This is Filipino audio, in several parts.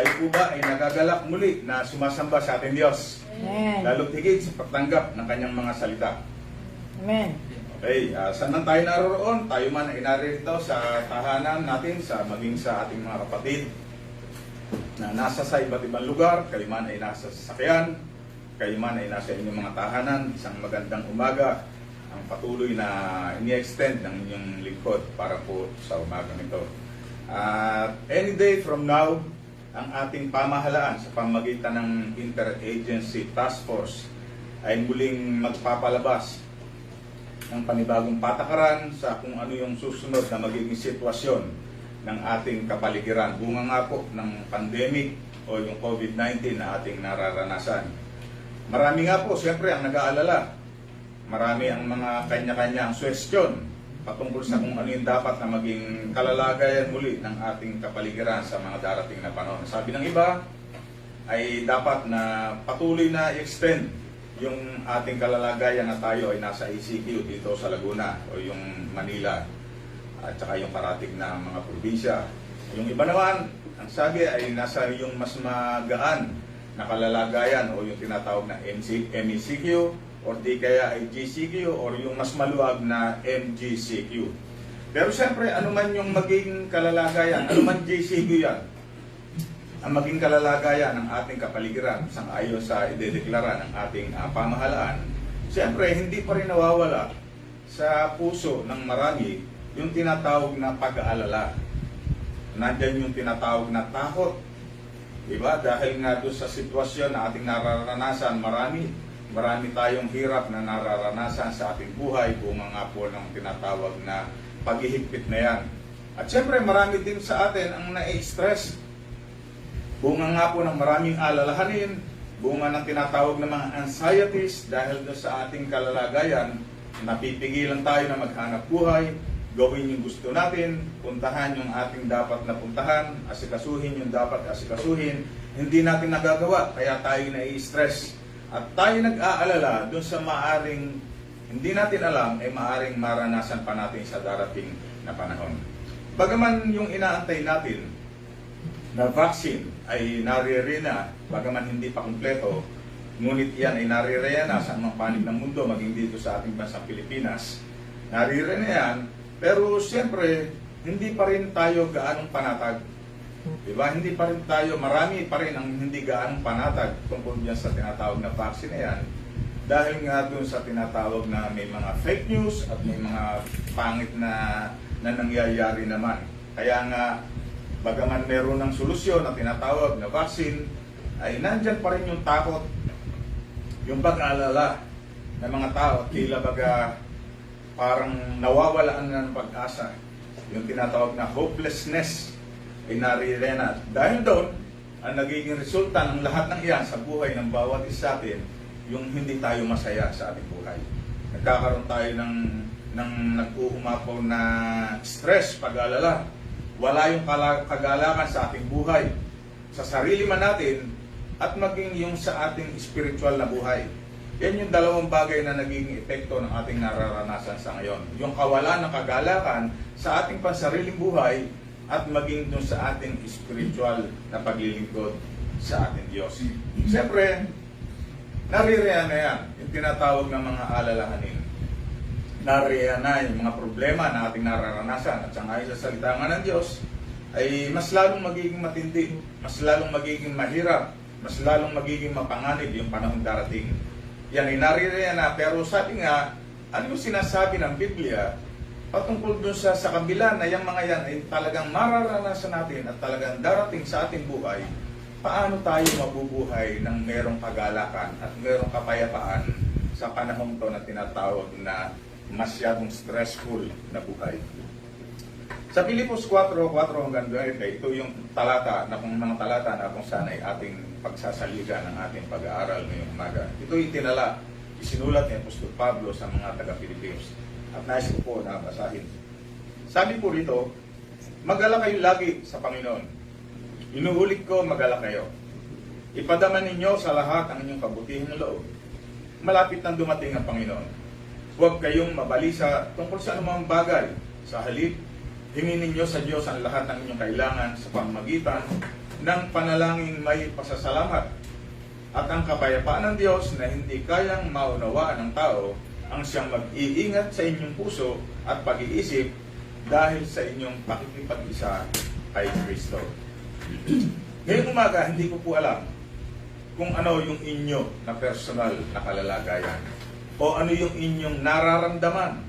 Tayo po ba ay nagagalak muli na sumasamba sa ating Diyos? Amen. Lalo't higit sa pagtanggap ng kanyang mga salita. Amen. Okay, saan man tayo naroon? Tayo man ay narito sa tahanan natin, maging sa ating mga kapatid na nasa sa iba't ibang lugar, kayo man ay nasa sasakyan, kayo man ay nasa inyong mga tahanan, isang magandang umaga ang patuloy na ini-extend ng inyong lingkod para po sa umaga nito. Any day from now, ang ating pamahalaan sa pamamagitan ng Interagency Task Force ay muling magpapalabas ng panibagong patakaran sa kung ano yung susunod na magiging sitwasyon ng ating kapaligiran. Bunga nga po ng pandemic o yung COVID-19 na ating nararanasan. Marami nga po, siyempre, ang nag-aalala. Marami ang mga kanya-kanya ang suwestyon patungkol sa kung ano yung dapat na maging kalalagayan muli ng ating kapaligiran sa mga darating na panahon. Sabi ng iba ay dapat na patuloy na i-extend yung ating kalalagayan na tayo ay nasa ECQ dito sa Laguna o yung Manila at saka yung parating na mga probinsya. Yung iba naman, ang sabi ay nasa yung mas magaan na kalalagayan o yung tinatawag na MECQ or di kaya ay GCQ or yung mas maluwag na MGCQ. Pero siyempre, ano man yung maging kalalagayan, ano man GCQ yan, ang maging kalalagayan ng ating kapaligiran sang-ayon sa idedeklara ng ating pamahalaan, siyempre, hindi pa rin nawawala sa puso ng marami yung tinatawag na pag-aalala. Nandiyan yung tinatawag na takot. Diba? Dahil nga doon sa sitwasyon na ating nararanasan, marami tayong hirap na nararanasan sa ating buhay, bunga nga po ng tinatawag na paghihigpit na yan. At siyempre marami din sa atin ang nai-stress. Bunga nga po ng maraming alalahanin, bunga ng tinatawag na mga anxieties dahil doon sa ating kalalagayan, napipigilan tayo na maghanap buhay, gawin yung gusto natin, puntahan yung ating dapat na puntahan, asikasuhin yung dapat asikasuhin, hindi natin nagagawa, kaya tayo nai-stress. At tayo nag-aalala dun sa maaring hindi natin alam ay maaring maranasan pa natin sa darating na panahon. Bagaman yung inaantay natin na vaccine ay naririna, bagaman hindi pa kumpleto, ngunit yan ay naririna sa mga panig ng mundo, maging dito sa ating bansang Pilipinas. Naririna yan, pero siyempre hindi pa rin tayo gaanong panatag. Diba? Hindi pa rin tayo, marami pa rin ang hindi gaanong panatag tungkol dyan sa tinatawag na vaccine na yan. Dahil nga dun sa tinatawag na may mga fake news at may mga pangit na nangyayari naman. Kaya nga, bagaman meron ng solusyon na tinatawag na vaccine, ay nandyan pa rin yung takot, yung pag-aalala ng mga tao, tila baga parang nawawalaan na ng pag-asa. Yung tinatawag na hopelessness ay narirena. Dahil doon, ang nagiging resulta ng lahat ng iyan sa buhay ng bawat isa atin, yung hindi tayo masaya sa ating buhay. Nagkakaroon tayo ng nag-uumapaw na stress, pag-alala. Wala yung kagalakan sa ating buhay, sa sarili man natin, at maging yung sa ating spiritual na buhay. Yan yung dalawang bagay na nagiging epekto ng ating nararanasan sa ngayon. Yung kawalan ng kagalakan sa ating pansariling buhay, at maging dun sa ating spiritual na paglilingkod sa ating Diyos. Siyempre, naririyan na yan, yung tinatawag ng mga alalahanin. Naririyan na yung mga problema na ating nararanasan at sangayon sa salita nga ng Diyos ay mas lalong magiging matindi, mas lalong magiging mahirap, mas lalong magiging mapanganib yung panahong darating. Yan ay naririyan na, pero sabi nga, ano yung sinasabi ng Biblia patungkol dun sa kabila na yung mga yan ay talagang mararanasan natin at talagang darating sa ating buhay, paano tayo mabubuhay ng merong kagalakan at merong kapayapaan sa panahon to na tinatawag na masyadong stressful na buhay. Sa Filipos 4:4 hanggang 9, ito yung talata na kung mga talata na kung saan ay ating pagsasaligan ng ating pag-aaral ngayong umaga. Ito yung tinala, isinulat ni Apostol Pablo sa mga taga-Filipinos. At nais ko po na basahin. Sabi po rito, magala kayo lagi sa Panginoon. Inuulit ko, magala kayo. Ipadama ninyo sa lahat ang inyong kabutihang loob. Malapit nang dumating ang Panginoon. Huwag kayong mabalisa tungkol sa anumang bagay. Sa halip, hingin ninyo sa Diyos ang lahat ng inyong kailangan sa pamamagitan ng panalangin may pasasalamat. At ang kapayapaan ng Diyos na hindi kayang maunawaan ng tao ang siyang mag-iingat sa inyong puso at pag-iisip dahil sa inyong pakikipag-isa kay Kristo. Ngayong umaga, hindi ko po alam kung ano yung inyo na personal na kalalagayan, o ano yung inyong nararamdaman,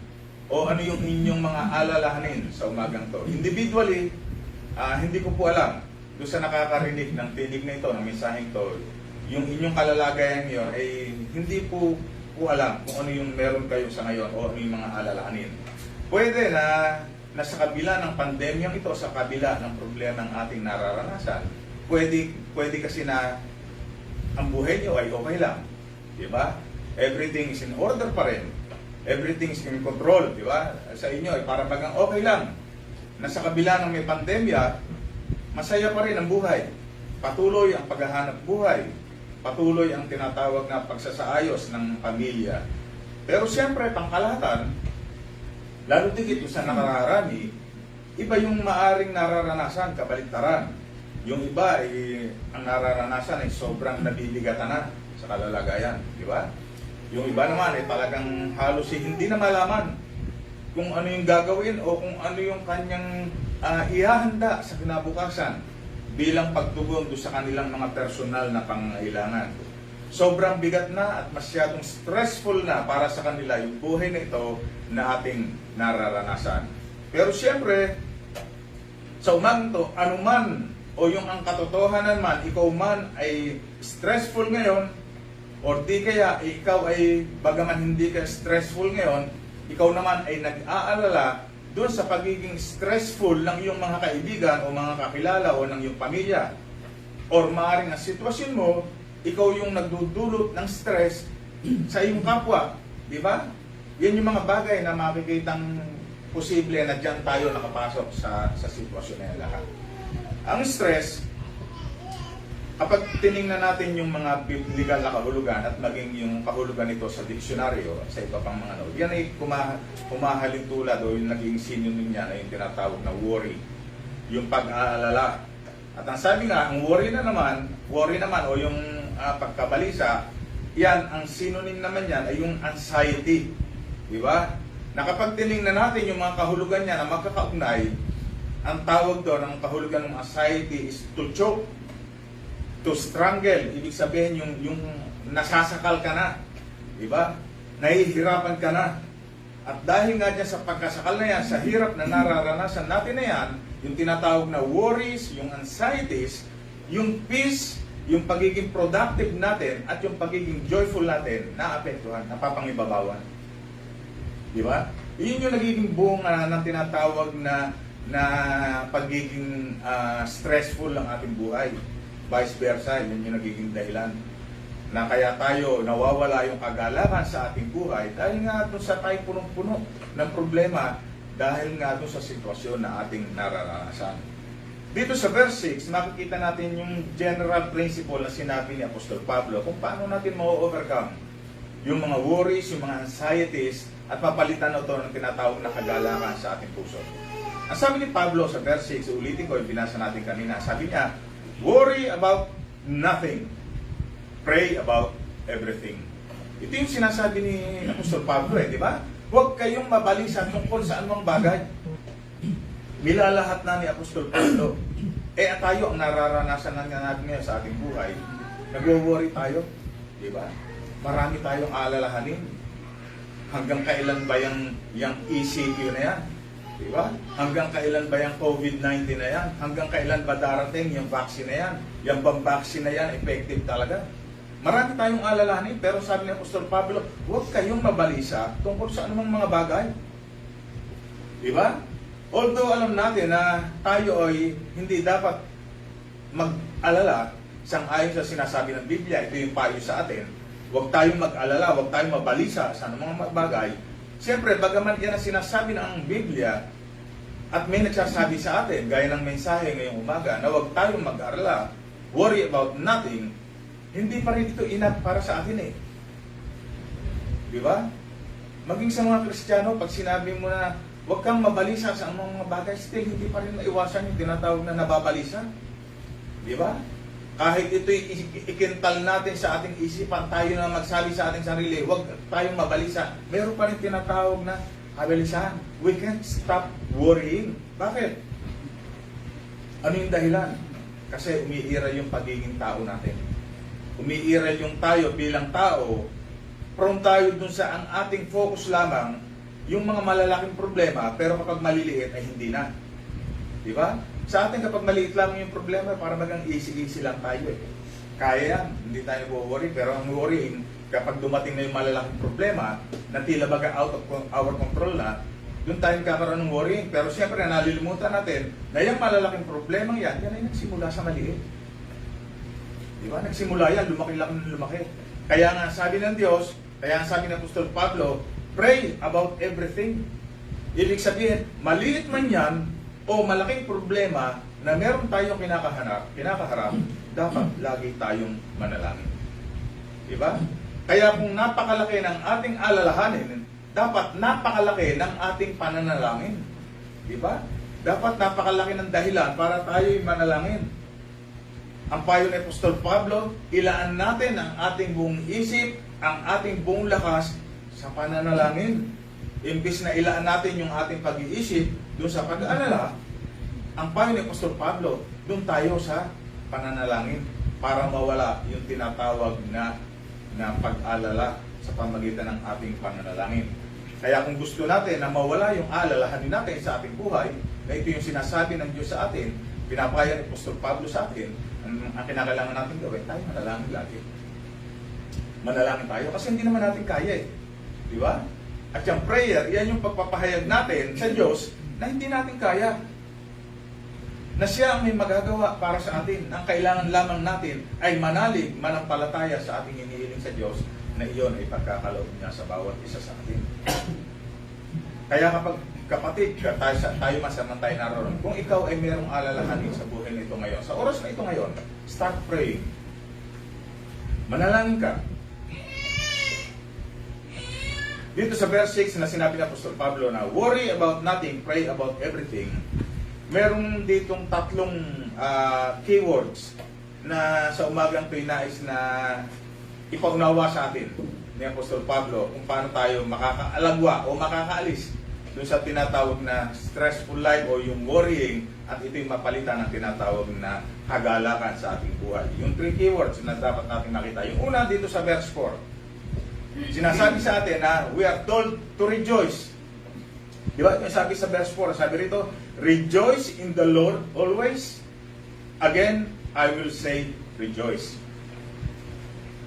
o ano yung inyong mga alalahanin sa umagang to. Individually, hindi ko po alam doon sa nakakarinig ng tinig na ito, ng mensaheng to, yung inyong kalalagayan ngayon ay hindi po alam kung ano yung meron kayo sa ngayon o ano yung mga alalahanin. Pwede na nasa kabila ng pandemyang ito, sa kabila ng problema ng ating nararanasan, pwede kasi na ang buhay nyo ay okay lang. Diba? Everything is in order pa rin. Everything is in control. Diba? Sa inyo ay para bagang okay lang. Nasa kabila ng may pandemya, masaya pa rin ang buhay. Patuloy ang paghahanap buhay. Patuloy ang tinatawag na pagsasaayos ng pamilya. Pero siyempre, pangkalahatan, lalo tigit sa nakararami, iba yung maaring nararanasan, kabaliktaran. Yung iba ay ang nararanasan ay sobrang nabibigatan na sa kalalagayan, di ba? Yung iba naman ay talagang halos hindi na malaman kung ano yung gagawin o kung ano yung kanyang ihahanda sa kinabukasan bilang pagtugon do sa kanilang mga personal na pangangailangan. Sobrang bigat na at masyadong stressful na para sa kanila yung buhay na ito na ating nararanasan. Pero siyempre, sa umagang to, anuman o yung ang katotohanan man, ikaw man ay stressful ngayon, o di kaya ikaw ay bagaman hindi ka stressful ngayon, ikaw naman ay nag-aalala doon sa pagiging stressful ng iyong mga kaibigan o mga kakilala o ng iyong pamilya. Or maaaring ang sitwasyon mo, ikaw yung nagdudulot ng stress sa iyong kapwa. Di ba? Yan yung mga bagay na makikitang posible na dyan tayo nakapasok sa sitwasyon na yan lahat. Ang stress, kapag tiningnan natin yung mga biblical na kahulugan at maging yung kahulugan nito sa diksyonaryo at sa iba pang mga yan ay humahalin tulad o yung naging synonym niya na yung tinatawag na worry, yung pag-aalala. At ang sabi nga, ang worry naman o yung pagkabalisa, yan, ang synonym naman yan ay yung anxiety. Di ba? Na kapag tiningnan natin yung mga kahulugan niya na magkakaugnay, ang tawag doon, ang kahulugan ng anxiety is to choke, to strangle. Ibig sabihin yung nasasakal ka na. Diba? Nahihirapan ka na. At dahil nga dyan sa pagkasakal na yan, sa hirap na nararanasan natin na yan, yung tinatawag na worries, yung anxieties, yung peace, yung pagiging productive natin, at yung pagiging joyful natin, naapektuhan, napapangibabawan. Diba? Yun yung nagiging bunga ng tinatawag na pagiging stressful ng ating buhay. Vice versa, yun yung nagiging dahilan na kaya tayo nawawala yung kagalakan sa ating buhay dahil nga doon sa tayo punong-puno ng problema dahil nga doon sa sitwasyon na ating nararanasan. Dito sa verse 6, makikita natin yung general principle na sinabi ni Apostol Pablo kung paano natin ma-overcome yung mga worries, yung mga anxieties at mapalitan ito ng tinatawag na kagalakan sa ating puso. Ang sabi ni Pablo sa verse 6, ulitin ko, binasa natin kanina, sabi niya, worry about nothing, pray about everything. Ito yung sinasabi ni Apostol Pablo, di ba? Huwag kayong mabalisa tungkol sa anumang bagay. Nilalahat na ni Apostol Pablo. Tayo ang nararanasan na natin ngayon sa ating buhay. Nag-worry tayo, di ba? Marami tayong alalahanin. Hanggang kailan ba yung ECQ na yan? Diba? Hanggang kailan ba yung COVID-19 na yan? Hanggang kailan ba darating yung vaccine na yan? Yung bang vaccine na yan, effective talaga? Marami tayong alalahanin, pero sabi ni Apostol Pablo, huwag kayong mabalisa tungkol sa anumang mga bagay. Diba? Although alam natin na tayo ay hindi dapat mag-alala sang-ayon sa sinasabi ng Biblia, ito yung payo sa atin, huwag tayong mag-alala, huwag tayong mabalisa sa anumang mga bagay. Siyempre, bagaman yan ang sinasabi ng Biblia at may nagsasabi sa atin, gaya ng mensahe ngayong umaga, na huwag tayong mag-arala, worry about nothing, hindi pa rin ito enough para sa atin eh. Di ba? Maging sa mga Kristiyano, pag sinabi mo na huwag kang mabalisa sa mga bagay, still hindi pa rin maiwasan yung tinatawag na nababalisa. Di ba? Kahit ito'y ikintal natin sa ating isipan, tayo na magsabi sa ating sarili, huwag tayong mabalisa. Meron pa rin tinatawag na kabalisahan. We can't stop worrying. Bakit? Ano yung dahilan? Kasi umiiral yung pagiging tao natin. Umiiral yung tayo bilang tao. Prone tayo dun sa ang ating focus lamang, yung mga malalaking problema, pero kapag maliliit ay hindi na. Di ba? Sa atin kapag maliit lang yung problema, para magang easy-easy lang tayo eh. Kaya yan, hindi tayo worry, pero ang worrying, kapag dumating na yung malalaking problema, na tila baga out of our control na, doon tayo kakaroon ng worrying. Pero siyempre, nalilimutan natin na yung malalaking problema yan ay nagsimula sa maliit. Di ba? Nagsimula yan, lumaki. Kaya nga sabi ng Diyos, kaya nga sabi ng Apostol Pablo, pray about everything. Ibig sabihin, maliit man yan, o malaking problema na meron tayong kinakaharap, dapat lagi tayong manalangin. Diba? Kaya kung napakalaki ng ating alalahanin, dapat napakalaki ng ating pananalangin. Diba? Dapat napakalaki ng dahilan para tayo'y manalangin. Ang payo ni Apostol Pablo, ilaan natin ang ating buong isip, ang ating buong lakas sa pananalangin. Imbis na ilaan natin yung ating pag-iisip doon sa pag-aalala, ang payo ni Apostol Pablo, doon tayo sa pananalangin para mawala yung tinatawag na pag-alala sa pamagitan ng ating pananalangin. Kaya kung gusto natin na mawala yung alalahanin natin sa ating buhay, na ito yung sinasabi ng Diyos sa atin, pinapaya ni Apostol Pablo sa atin, ang kinakailangan natin gawin, tayo manalangin lagi. Manalangin tayo kasi hindi naman natin kaya eh. Di ba? At yung prayer, yan yung pagpapahayag natin sa Diyos na hindi natin kaya. Na siya ang may magagawa para sa atin. Ang kailangan lamang natin ay manalig, manampalataya sa ating hinihiling sa Diyos na iyon ay pagkakaloob niya sa bawat isa sa atin. Kaya kapag kapatid, tayo masamantay naroon, kung ikaw ay mayroong alalahanin sa buhay nito ngayon, sa oras na ito ngayon, start praying. Manalangin ka. Dito sa verse 6 na sinabi ng Apostol Pablo na worry about nothing, pray about everything. Meron ditong tatlong keywords na sa umagang ito'y nais na ipaunawa sa atin ni Apostol Pablo kung paano tayo makakaalagwa o makakaalis doon sa tinatawag na stressful life o yung worrying at ito'y mapalitan ng tinatawag na kagalakan sa ating buhay. Yung three keywords na dapat natin nakita. Yung una dito sa verse 4. Sinasabi sa atin na we are told to rejoice. Di ba? Yung sabi sa verse 4, sabi rito, rejoice in the Lord always. Again, I will say rejoice.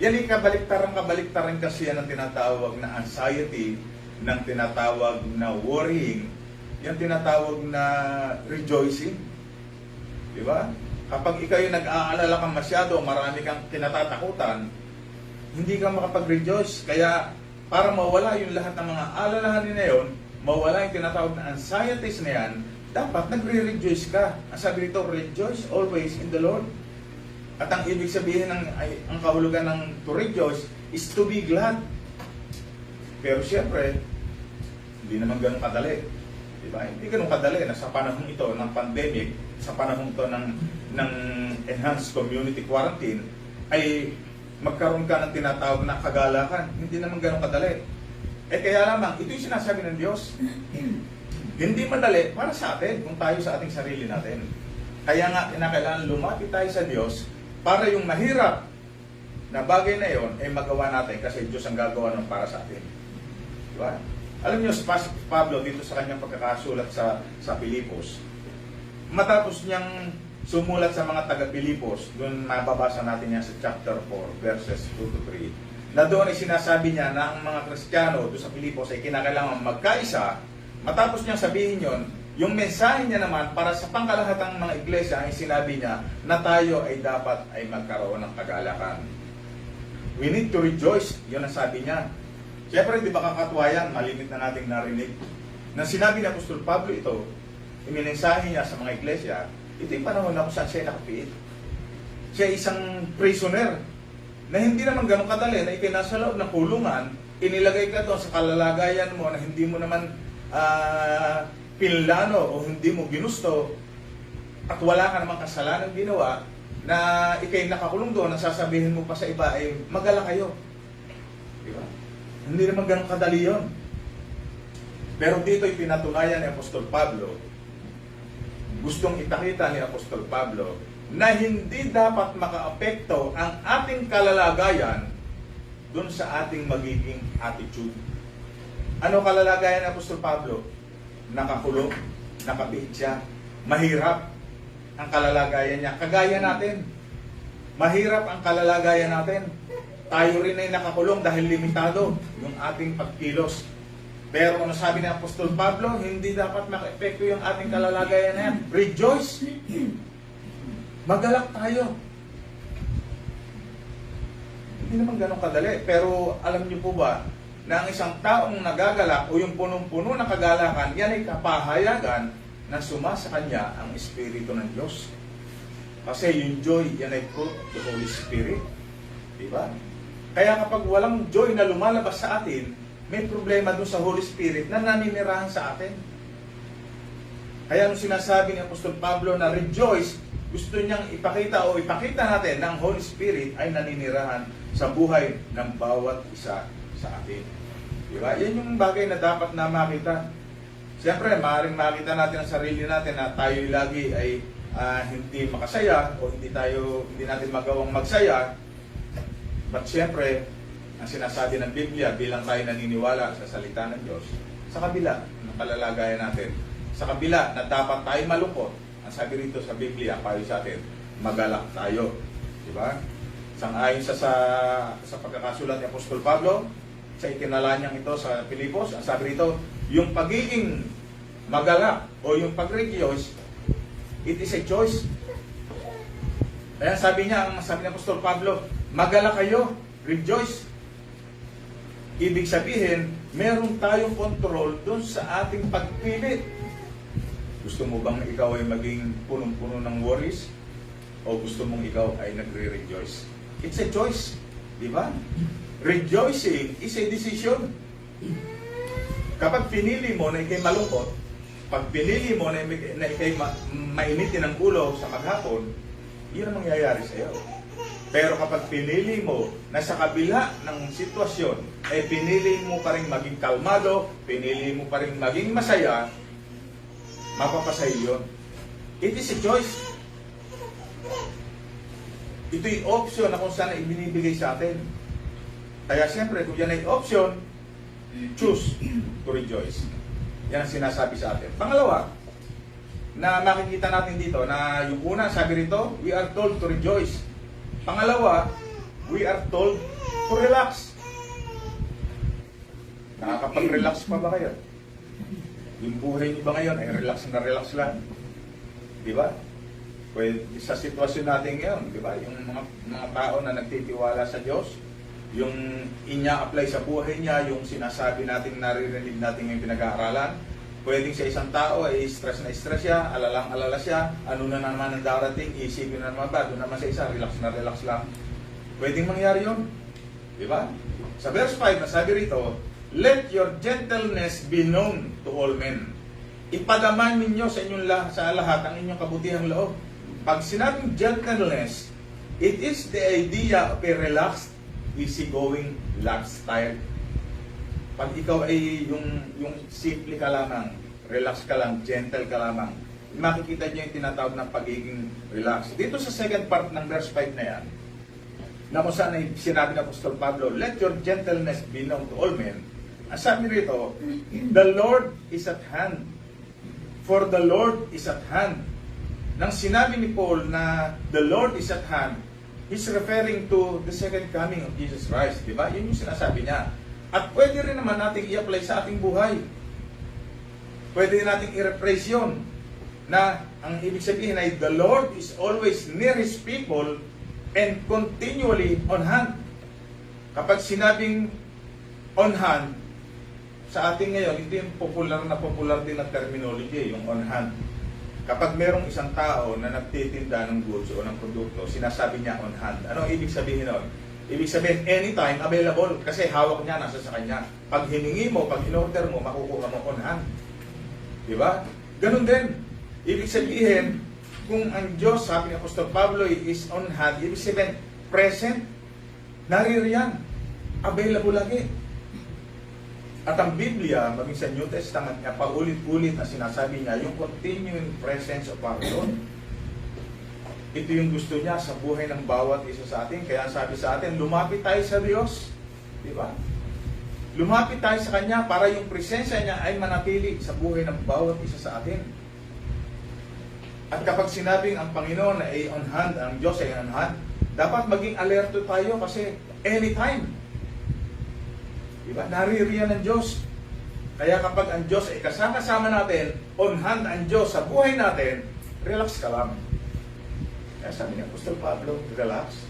Yan yung kabaliktaran kasi yan ang tinatawag na anxiety, ng tinatawag na worrying, yung tinatawag na rejoicing. Di ba? Kapag ikaw yung nag-aalala kang masyado, marami kang kinatatakutan, hindi ka makapag-rejoice. Kaya para mawala yung lahat ng mga alalahanin na yun, mawala yung tinatawag na anxieties na yan, dapat nagre-rejoice ka. Ang sabi dito, rejoice always in the Lord. At ang ibig sabihin ang kahulugan ng to rejoice is to be glad. Pero siyempre, hindi naman ganun kadali. Diba? Hindi ganun kadali na sa panahon ito ng pandemic, sa panahon ito ng enhanced community quarantine, ay magkaroon ka ng tinatawag na kagalakan. Hindi naman ganun kadali. Kaya lamang, ito yung sinasabi ng Diyos. Hindi madali para sa atin kung tayo sa ating sarili natin. Kaya nga, kinakailangan lumapit tayo sa Diyos para yung mahirap na bagay na yon ay magawa natin kasi Diyos ang gagawa ng para sa atin. Diba? Alam niyo, si Pablo dito sa kanyang pagkakasulat sa Pilipos, matapos niyang sumulat sa mga taga-Pilipos, doon mababasa natin yan sa chapter 4, verses 2 to 3, na doon ay sinasabi niya na ang mga Kristiyano doon sa Pilipos ay kinakailangan magkaisa. Matapos niyang sabihin yon, yung mensahe niya naman para sa pangkalahatang mga iglesia ay sinabi niya na tayo ay dapat ay magkaroon ng kagalakan. We need to rejoice, yun ang sabi niya. Siyempre, di ba kakatuwa yan, malimit na nating narinig. Nang sinabi ni Apostol Pablo ito, iminensahe niya sa mga iglesia, ito yung panahon na kung saan siya nakapiit. Siya isang prisoner na hindi naman ganun kadali na ikinasa loob ng kulungan, inilagay ka doon sa kalalagayan mo na hindi mo naman pinlano o hindi mo ginusto at wala ka namang kasalanan ginawa, na ikay nakakulong doon, ang sasabihin mo pa sa iba ay magala kayo. Di ba? Hindi naman ganun kadali yun. Pero dito ay pinatunayan ni Apostol Pablo, gustong ipakita ni Apostol Pablo na hindi dapat makaapekto ang ating kalalagayan dun sa ating magiging attitude. Ano kalalagayan ni Apostol Pablo? Nakakulong, nakabihit siya, mahirap ang kalalagayan niya. Kagaya natin, mahirap ang kalalagayan natin. Tayo rin ay nakakulong dahil limitado yung ating pagkilos. Pero ano sabi ni Apostol Pablo, hindi dapat maka-epekto yung ating kalalagayan na yan. Rejoice! Magalak tayo. Hindi naman ganun kadali. Pero alam niyo po ba, na ang isang taong nagagalak o yung punong-puno na kagalakan, yan ay kapahayagan na suma sa kanya ang Espiritu ng Diyos. Kasi yung joy, yan ay fruit of the Holy Spirit. Diba? Kaya kapag walang joy na lumalabas sa atin, may problema doon sa Holy Spirit na naninirahan sa atin. Kaya nung sinasabi ni Apostol Pablo na rejoice, gusto niyang ipakita o ipakita natin na ang Holy Spirit ay naninirahan sa buhay ng bawat isa sa atin. Diba? Yan yung bagay na dapat na makita. Siyempre, maaaring makita natin ang sarili natin na tayo lagi ay hindi makasaya o hindi natin magawang magsaya. But siyempre, ang sinasabi ng Biblia bilang tayo naniniwala sa salita ng Diyos, sa kabila ng kalalagayan natin, sa kabila na dapat tayo malungkot, ang sabi rito sa Biblia, payo sa atin, magalak tayo. Diba? Sang-ayon sa pagkakasulat ni Apostol Pablo, sa ikinalanyang ito sa Pilipos, ang sabi rito, yung pagiging magalak o yung pag-rejoice, it is a choice. Kaya sabi niya, ang sabi ni Apostol Pablo, magalak kayo, rejoice. Ibig sabihin, meron tayong control doon sa ating pagpili. Gusto mo bang ikaw ay maging punong-puno ng worries? O gusto mong ikaw ay nagre-rejoice? It's a choice. Di ba? Rejoicing is a decision. Kapag pinili mo na ikay malungkot, pag pinili mo na ikay mainitin ang ulo sa maghapon, yun ang mangyayari sa iyo. Pero kapag pinili mo na sa kabila ng sitwasyon, ay pinili mo pa rin maging kalmado, pinili mo pa rin maging masaya, mapapasaya yun. It is a choice. Ito'y option na kung saan ibinibigay sa atin. Kaya siyempre, kung yan ay option, choose to rejoice. Yan ang sinasabi sa atin. Pangalawa, na makikita natin dito, na yung una, sabi rito, we are told to rejoice. Pangalawa, we are told to relax. Nakakapag-relax pa ba kayo? Yung buhay niyo ba ngayon ay relax na relax lang? Di ba? Pwede, sa sitwasyon natin ngayon, di ba? Yung mga tao na nagtitiwala sa Diyos, yung inya-apply sa buhay niya, yung sinasabi natin, naririnig natin yung pinag-aaralan, pwedeng sa isang tao ay stress na stress siya, alalang-alala siya, ano na naman ang darating, isipin na naman ba, doon naman sa isa, relax na relax lang. Pwedeng mangyari yun. Di ba? Sa verse 5, nasabi rito, let your gentleness be known to all men. Ipadaman ninyo sa lahat ang inyong kabutihang loob. Pag sinabing gentleness, it is the idea of a relaxed, easygoing lifestyle. Pag ikaw ay yung simple ka lamang, relax ka lang, gentle ka lamang, makikita niyo yung tinatawag ng pagiging relax. Dito sa second part ng verse 5 na yan, na kung saan ay sinabi ng Apostol Pablo, let your gentleness be known to all men. Ang sabi rito, the Lord is at hand. For the Lord is at hand. Nang sinabi ni Paul na the Lord is at hand, he's referring to the second coming of Jesus Christ. Diba? Yun yung sinasabi niya. At pwede rin naman natin i-apply sa ating buhay. Pwede natin i-rephrase yun. Na ang ibig sabihin ay the Lord is always near His people and continually on hand. Kapag sinabing on hand, sa ating ngayon, ito yung popular din na terminology, yung on hand. Kapag merong isang tao na nagtitinda ng goods o ng produkto, sinasabi niya on hand. Ano ang ibig sabihin nun? Ibig sabihin, anytime available kasi hawak niya, nasa sa kanya. Pag hiningi mo, pag in-order mo, makukuha mo on hand. Diba? Ganun din. Ibig sabihin, kung ang Diyos, sabi ni Apostol Pablo, is on hand, ibig sabihin, present, naririyan, available lagi. At ang Biblia, maging sa New Testament niya, paulit-ulit na sinasabi niya, yung continuing presence of our Lord. Ito yung gusto niya sa buhay ng bawat isa sa atin. Kaya sabi sa atin, lumapit tayo sa Diyos. Di ba? Lumapit tayo sa Kanya para yung presensya niya ay manatili sa buhay ng bawat isa sa atin. At kapag sinabing ang Panginoon ay on hand, ang Diyos ay on hand, dapat maging alerto tayo kasi anytime. Diba? Naririyan ng Diyos. Kaya kapag ang Diyos ay kasama-sama natin, on hand ang Diyos sa buhay natin, relax ka lang. Kaya sabi ni Apostol Pablo, relax.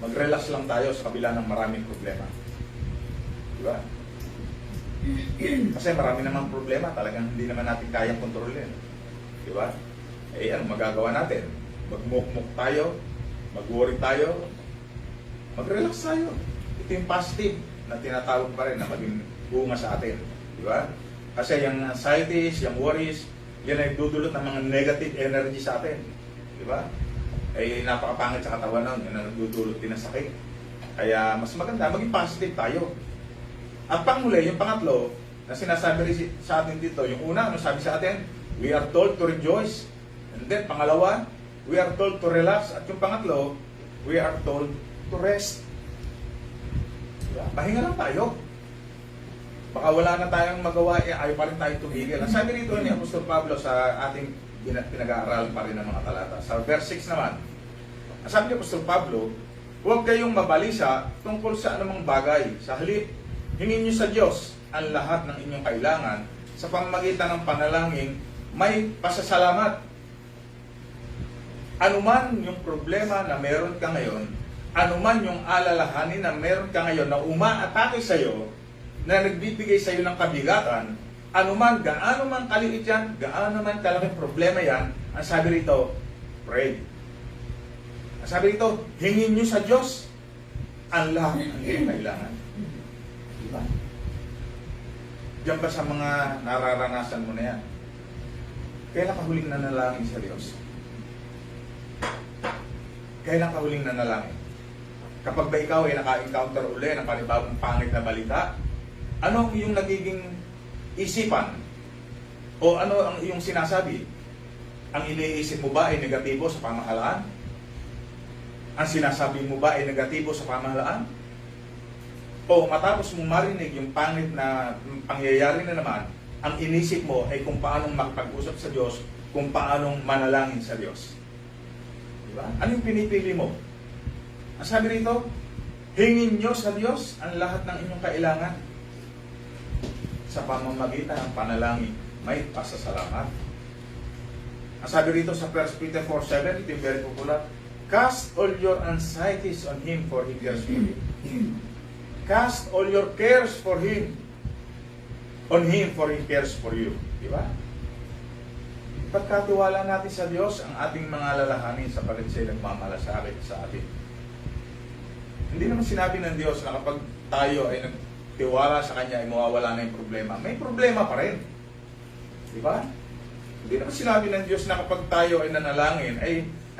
Mag-relax lang tayo sa kabila ng maraming problema. Diba? Kasi marami namang problema, talagang hindi naman natin kayang kontrolin. Diba? Eh, ano magagawa natin? Magmukmuk tayo, mag-worry tayo, mag-relax tayo. Ito yung positive na tinatawag pa rin na maging bunga sa atin. Di ba? Kasi yung anxieties, yung worries, yan ay dudulot ng mga negative energy sa atin. Di ba? Ay napakapangit sa katawan nun, yan ang nagdudulot din ng sakit. Kaya mas maganda, maging positive tayo. At panghuli, yung pangatlo, na sinasabi rin sa atin dito, yung una, ano sabi sa atin? We are told to rejoice. And then, pangalawa, we are told to relax. At yung pangatlo, we are told to rest. Pahinga lang tayo. Baka wala na tayong magawa, ayaw pa rin tayo tumigil. Ang sabi rito ni Apostol Pablo sa ating pinag-aaral pa rin ng mga talata. Sa verse 6 naman, ang sabi ni Apostol Pablo, huwag kayong mabalisa tungkol sa anumang bagay. Sa halip, hingin niyo sa Diyos ang lahat ng inyong kailangan sa pamamagitan ng panalangin, may pasasalamat. Anuman yung problema na meron ka ngayon, anuman yung alalahanin na meron ka ngayon na umaatake sa iyo, na nagbibigay sa iyo ng kabigatan, anuman, gaano man kaliit yan, gaano man kalaking problema yan, ang sabi rito, pray. Ang sabi rito, hingin nyo sa Diyos ang lahat ng iyong kailangan. Diba? Diyan ba sa mga nararanasan mo na yan? Kailan ka huling nanalangin sa Diyos? Kailan ka huling nanalangin? Kapag ba ikaw ay naka-encounter uli ng panibagong pangit na balita, ano ang iyong nagiging isipan? O ano ang iyong sinasabi? Ang iniisip mo ba ay negatibo sa pamahalaan? Ang sinasabi mo ba ay negatibo sa pamahalaan? O matapos mong marinig yung pangit na pangyayari na naman, ang inisip mo ay kung paanong makipag-usap sa Diyos, kung paanong manalangin sa Diyos. Diba? Ano yung pinipili mo? Ang sabi rito, hingin nyo sa Diyos ang lahat ng inyong kailangan sa pamamagitan ng panalangin. May pasasalamat. Ang sabi rito sa 1 Peter 4:7, ito yung very popular, cast all your anxieties on Him for He cares for you. Cast all your cares for Him on Him for He cares for you. Diba? Pagkatiwala natin sa Diyos ang ating mga lalahanin sapalit siya nagmamalasakit sa atin. Hindi naman sinabi ng Diyos na kapag tayo ay nagtiwala sa Kanya ay mawawala na yung problema. May problema pa rin. Diba? Hindi naman sinabi ng Diyos na kapag tayo ay nanalangin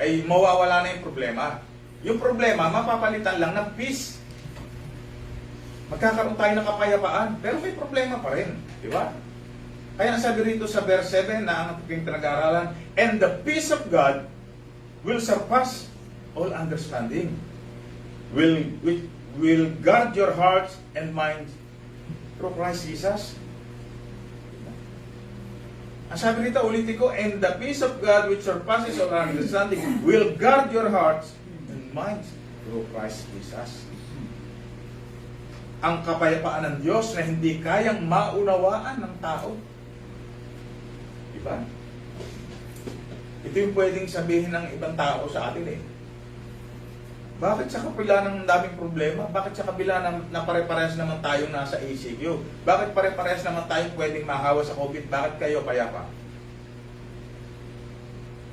ay mawawala na yung problema. Yung problema, mapapalitan lang ng peace. Magkakaroon tayo ng kapayapaan, pero may problema pa rin. Diba? Kaya sabi rito sa verse 7 na ang ating pinag-aaralan, and the peace of God will surpass all understanding. Will guard your hearts and minds through Christ Jesus. Ang sabi rito, ulitin ko, and the peace of God which surpasses all understanding will guard your hearts and minds through Christ Jesus. Ang kapayapaan ng Diyos na hindi kayang maunawaan ng tao. Diba? Ito yung pwedeng sabihin ng ibang tao sa atin eh. Bakit sa kabila ng daming problema? Bakit sa kabila na pare-parehas naman tayong nasa ACQ? Bakit pare-parehas naman tayong pwedeng mahawa sa COVID? Bakit kayo payapa?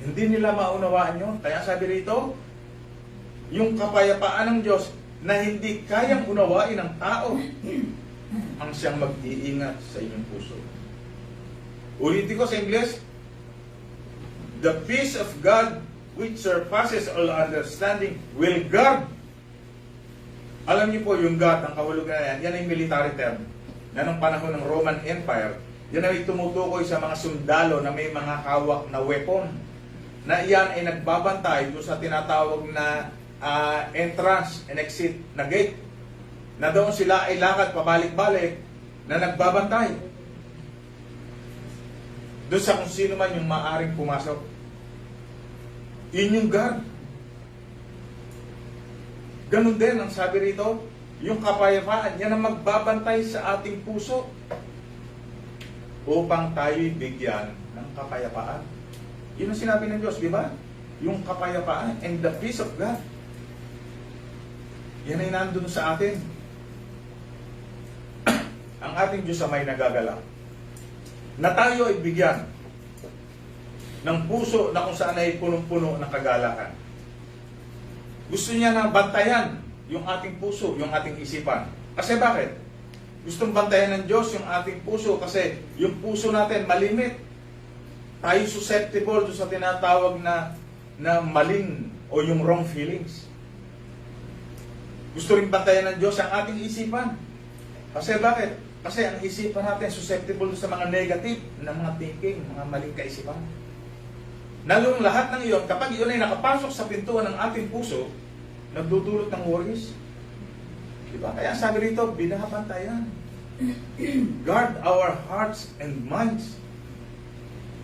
Hindi nila maunawaan yun. Kaya sabi rito, yung kapayapaan ng Diyos na hindi kayang unawain ng tao ang siyang mag-iingat sa inyong puso. Ulitin ko sa English, The peace of God, which surpasses all understanding, will guard. Alam niyo po, yung guard, ang kahulugan na yan ay military term. Na nung panahon ng Roman Empire, yan ay tumutukoy sa mga sundalo na may mga hawak na weapon. Na iyan ay nagbabantay doon sa tinatawag na entrance and exit na gate. Na doon sila ay lakad pabalik-balik na nagbabantay. Doon sa kung sino man yung maaring pumasok. Yun yung guard. Ganun din ang sabi rito, yung kapayapaan, yan ang magbabantay sa ating puso upang tayo'y bigyan ng kapayapaan. Yun ang sinabi ng Diyos, di ba? Yung kapayapaan and the peace of God. Yan ay nandun sa atin. Ang ating Diyos ay may nagagalak. Na tayo ay bigyan ng puso na kung saan ay punong-puno ng kagalakan. Gusto niya na bantayan yung ating puso, yung ating isipan. Kasi bakit? Gustong bantayan ng Diyos yung ating puso kasi yung puso natin malimit. Tayo susceptible sa tinatawag na maling o yung wrong feelings. Gusto rin bantayan ng Diyos ang ating isipan. Kasi bakit? Kasi ang isipan natin susceptible sa mga negative na mga thinking, mga maling kaisipan. Nalong lahat ng iyon, kapag iyon ay nakapasok sa pintuan ng ating puso, nagdudulot ng worries. Diba? Kaya sabi rito, binabantayan. Guard our hearts and minds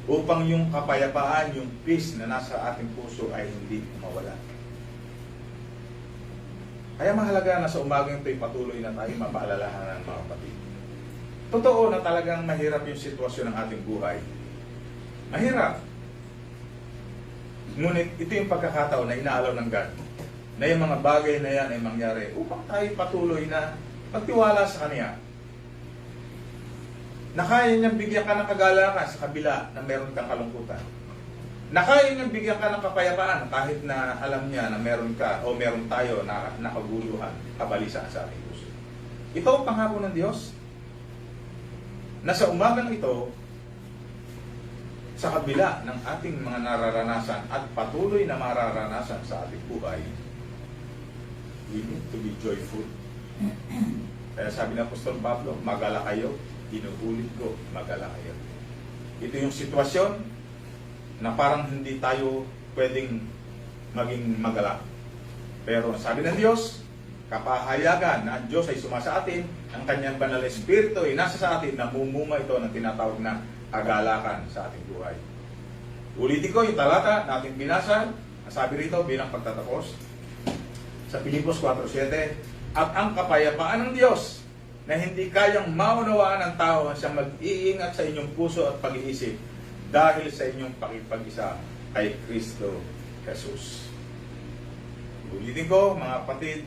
upang yung kapayapaan, yung peace na nasa ating puso ay hindi mawala. Kaya mahalaga na sa umagang ito'y patuloy na tayo mapaalalahanan, mga kapatid. Totoo na talagang mahirap yung sitwasyon ng ating buhay. Mahirap. Ngunit ito yung pagkakataon na inaalaw ng God na yung mga bagay na yan ay mangyari upang tayo patuloy na pagtiwala sa Kanya. Na kaya niyang bigyan ka ng kagalakan sa kabila na meron kang kalungkutan. Na kaya niyang bigyan ka ng kapayapaan kahit na alam niya na meron ka o meron tayo na nakaguluhan, kabalisan sa ating puso. Ito ang pangako ng Diyos na sa umagang ito, sa kabila ng ating mga nararanasan at patuloy na mararanasan sa ating buhay, we need to be joyful. Kaya sabi ng Apostol Pablo, magala kayo, inuulit ko, magala kayo. Ito yung sitwasyon na parang hindi tayo pwedeng maging magala. Pero sabi ng Diyos, kapahayagan na ang Diyos ay sumasa atin, ang Kanyang Banal na Espiritu ay nasa sa atin, namumunga ito ng tinatawag na kagalakan sa ating buhay. Ulitin ko yung talata na ating binasa, ang sabi rito bilang pagtatapos, sa Pilipos 4:7, at ang kapayapaan ng Diyos na hindi kayang maunawaan ng tao siyang mag-iingat sa inyong puso at pag-iisip dahil sa inyong pakipag-isa kay Kristo Jesus. Ulitin ko, mga kapatid,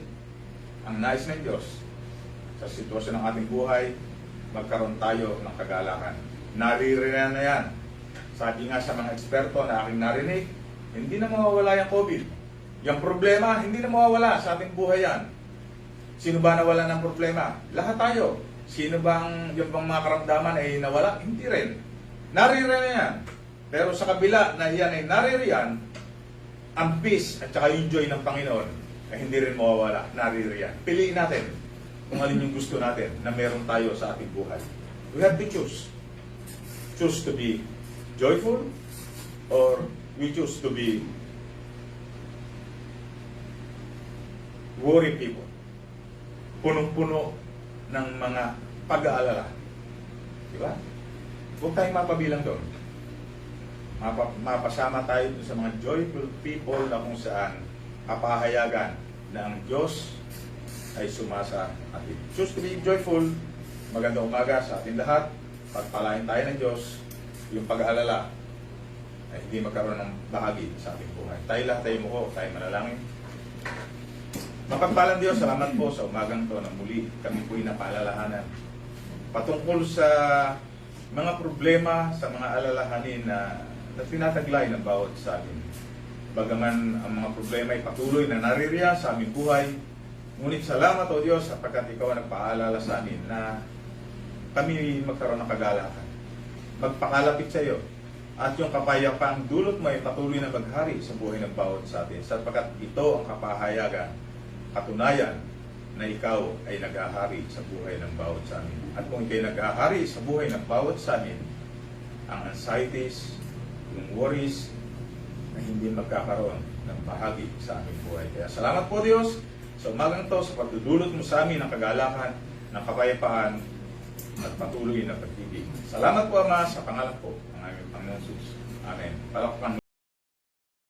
ang nais ng Diyos sa sitwasyon ng ating buhay, magkaroon tayo ng kagalakan. Naririyan na yan. Sabi nga sa mga eksperto na aking narinig, hindi na mawawala yung COVID. Yung problema, hindi na mawawala sa ating buhay yan. Sino ba nawala ng problema? Lahat tayo. Sino bang yung bang mga karamdaman ay nawala? Hindi rin. Naririyan na yan. Pero sa kabila na yan ay naririyan, ang peace at saka yung joy ng Panginoon ay hindi rin mawawala. Naririyan. Piliin natin kung alin yung gusto natin na meron tayo sa ating buhay. We have to choose. Choose to be joyful or we choose to be worry people. Punong-puno ng mga pag-aalala. Diba? Huwag tayong mapabilang doon. Mapasama tayo sa mga joyful people na kung saan kapahayagan na ang Diyos ay sumasa atin. Choose to be joyful. Magandang umaga sa ating lahat. Pagpalain tayo ng Diyos, yung pag-aalala ay hindi magkaroon ng bahagi sa ating buhay. Tayo lang, tayo mo ko, tayo manalangin. Mapagpalang Diyos, salamat po sa umagang to na muli kami po'y napaalalahanan patungkol sa mga problema, sa mga alalahanin na tinataglay ng bawat sa atin. Bagaman ang mga problema ay patuloy na naririyan sa aming buhay, ngunit salamat o Diyos sapagkat Ikaw ang nagpaalala sa amin na kami magkaroon ng kagalakan. Magpakalapit sa iyo At yung kapayapang dulot mo ay patuloy na maghari sa buhay ng bawat sa atin, sapagkat ito ang kapahayagan, katunayan na ikaw ay naghahari sa buhay ng bawat sa amin. At kung ikay naghahari sa buhay ng bawat sa amin, ang anxieties, yung worries, na hindi magkakaroon ng bahagi sa aming buhay. Kaya salamat po Diyos sa umagang to, sa pagdudulot mo sa amin ng kagalakan, ng kapayapaan, at patuloy na pag-ibig. Salamat po Ama sa pangalan po ng aming Panginoon Jesus. Amen. Palakpakan